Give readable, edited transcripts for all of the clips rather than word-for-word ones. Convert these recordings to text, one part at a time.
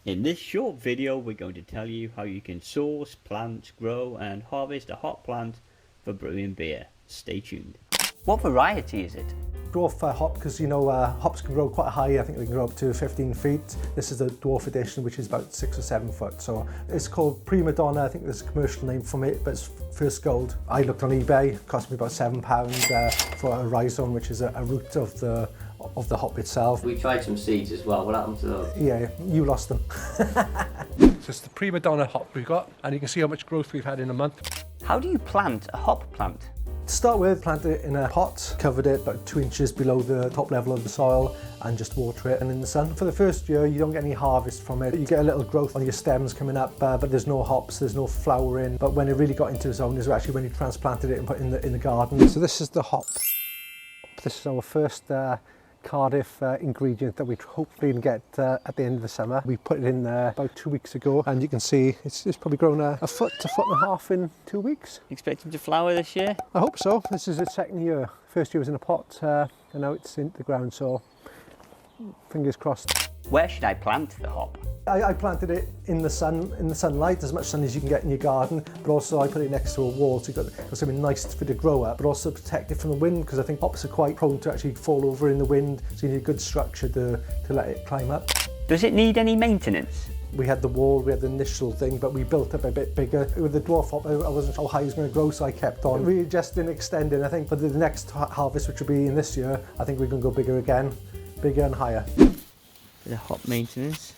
In this short video, we're going to tell you how you can source, plant, grow and harvest a hop plant for brewing beer. Stay tuned. What variety is it? Dwarf hop, because you know hops can grow quite high. I think they can grow up to 15 feet. This is the dwarf edition, which is about 6 or 7 foot. So it's called Prima Donna. I think there's a commercial name from it, but it's first gold. I looked on eBay. It cost me about £7 for a rhizome, which is a root of the hop itself. We tried some seeds as well. What happened to those? Yeah, you lost them. So it's the Prima Donna hop we've got, and you can see how much growth we've had in a month. How do you plant a hop plant? To start with, plant it in a pot, covered it about 2 inches below the top level of the soil, and just water it and in the sun. For the first year, you don't get any harvest from it. You get a little growth on your stems coming up, but there's no hops, there's no flowering. But when it really got into its own is actually when you transplanted it and put it in the garden. So this is the hop. This is our first Cardiff ingredient that we hopefully can get at the end of the summer. We put it in there about 2 weeks ago, and you can see it's probably grown a foot to foot and a half in 2 weeks. Expecting to flower this year? I hope so. This is its second year. First year was in a pot, and now it's into the ground, so fingers crossed. Where should I plant the hop? I planted it in the sunlight, as much sun as you can get in your garden, but also I put it next to a wall so you've got something nice for it to grow up, but also protect it from the wind, because I think hops are quite prone to actually fall over in the wind, so you need a good structure to let it climb up. Does it need any maintenance? We had the wall, we had the initial thing, but we built up a bit bigger. With the dwarf hop, I wasn't sure how high it was going to grow, so I kept on readjusting, extending. I think for the next harvest, which will be in this year, I think we're going to go bigger again, bigger and higher. The hop maintenance.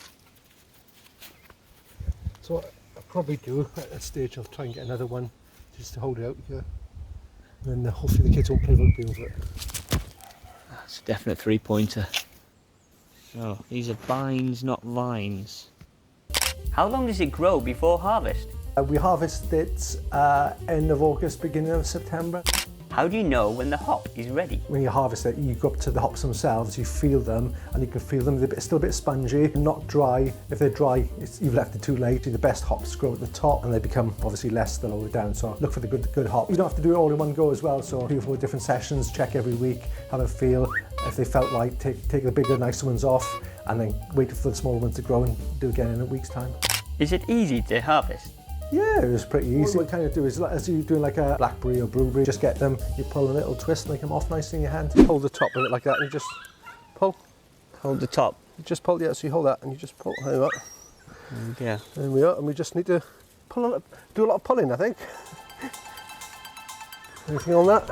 So what I'll probably do at that stage, I'll try and get another one just to hold it out here. And then hopefully the kids won't play rugby over it. That's a definite 3-pointer. So these are bines, not vines. How long does it grow before harvest? We harvest it end of August, beginning of September. How do you know when the hop is ready? When you harvest it, you go up to the hops themselves, you feel them, and you can feel them. They're still a bit spongy, not dry. If they're dry, you've left it too late. The best hops grow at the top, and they become obviously less the lower down. So look for the good hop. You don't have to do it all in one go as well. So 3 or 4 different sessions, check every week, have a feel. If they felt right, take the bigger, nicer ones off, and then wait for the smaller ones to grow and do again in a week's time. Is it easy to harvest? Yeah, it was pretty easy. What you kind of do is, as you're doing like a blackberry or blueberry, just get them, you pull a little twist and they come off nicely in your hand. Hold the top of it like that and you just pull. Hold the top? You just pull, yeah, so you hold that and you just pull. There we are. Yeah. There we are, and we just need to pull do a lot of pulling, I think. Anything on that?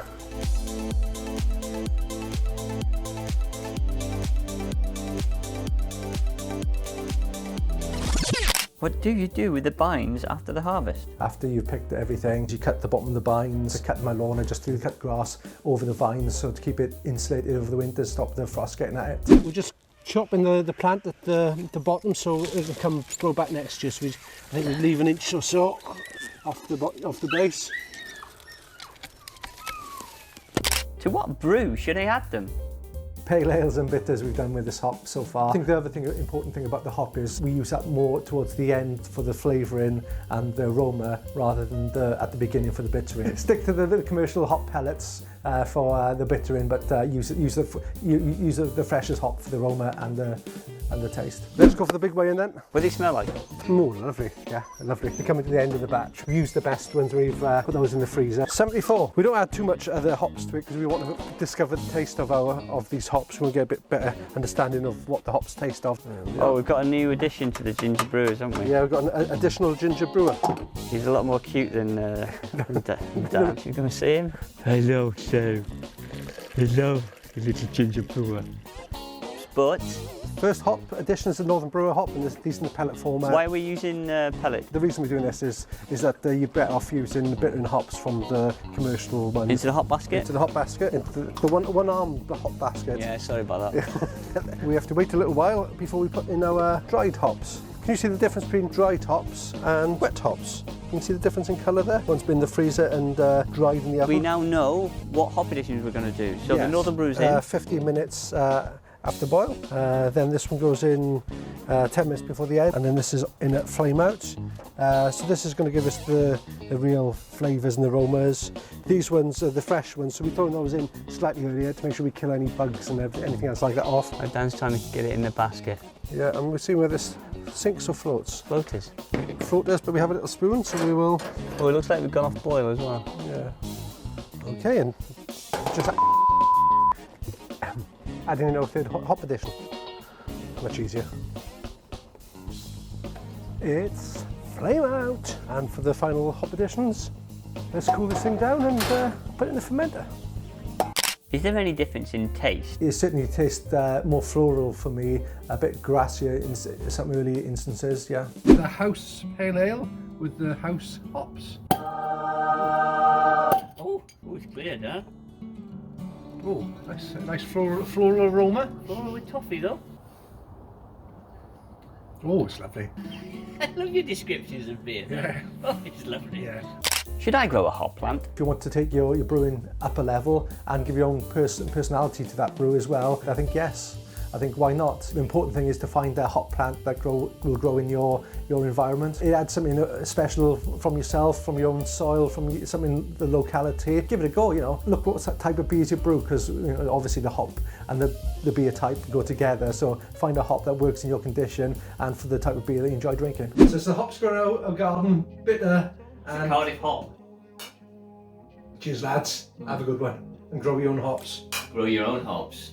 What do you do with the bines after the harvest? After you've picked everything, you cut the bottom of the bines. I cut my lawn, I just cut grass over the vines, so to keep it insulated over the winter, stop the frost getting at it. We're just chopping the plant at the bottom so it can grow back next year. So I think we leave an inch or so off the base. To what brew should I add them? Pale ales and bitters we've done with this hop so far. I think the other important thing about the hop is we use that more towards the end for the flavouring and the aroma rather than at the beginning for the bittering. Stick to the commercial hop pellets for the bittering, but use the freshest hop for the aroma and the taste. Let's go for the big weigh-in then. What do they smell like? Oh, lovely, yeah, lovely. We're coming to the end of the batch. We use the best ones, we've put those in the freezer. 74. We don't add too much other hops to it because we want to discover the taste of these hops. We want to get a bit better understanding of what the hops taste of. Oh, we've got a new addition to the ginger brewers, haven't we? Yeah, we've got an additional ginger brewer. He's a lot more cute than Dan. You're going to see him? Hello, Sam. Hello, the little ginger brewer. But first hop addition is the Northern Brewer hop, and these in the pellet format. Why are we using pellet? The reason we're doing this is that you're better off using the bittering hops from the commercial ones. Into the hop basket? Into the hop basket, into the one-armed hop basket. Yeah, sorry about that. We have to wait a little while before we put in our dried hops. Can you see the difference between dried hops and wet hops? Can you see the difference in colour there? One's been in the freezer and dried in the oven. We now know what hop additions we're going to do. So yes. The Northern Brew's in. 15 minutes after boil. Then this one goes in 10 minutes before the end, and then this is in at flame out. So this is going to give us the real flavours and aromas. These ones are the fresh ones, so we're throwing those in slightly earlier to make sure we kill any bugs and anything else like that off. At Dan's time, we can get it in the basket. Yeah, and we'll see where this sinks or floats? Floaters. Floaters, but we have a little spoon, so we will. Oh, it looks like we've gone off boil as well. Yeah. Okay, and just adding in our third hop addition. Much easier. It's flame out, and for the final hop additions, let's cool this thing down and put it in the fermenter. Is there any difference in taste? It certainly tastes more floral for me, a bit grassier in some early instances, yeah. The house pale ale with the house hops. Oh, it's clear now. Oh, nice floral aroma. Floral with toffee though. Oh, it's lovely. I love your descriptions of beer. Yeah. Oh, it's lovely. Yeah. Should I grow a hop plant? If you want to take your brewing up a level and give your own personality to that brew as well, I think yes. I think why not? The important thing is to find a hop plant that will grow in your environment. It adds something special from yourself, from your own soil, from something the locality. Give it a go, you know. Look what type of beers you brew, because obviously the hop and the beer type go together. So find a hop that works in your condition and for the type of beer that you enjoy drinking. So it's the hops grow our garden bitter and Cardiff hop. cheers lads. Have a good one and grow your own hops. Grow your own hops.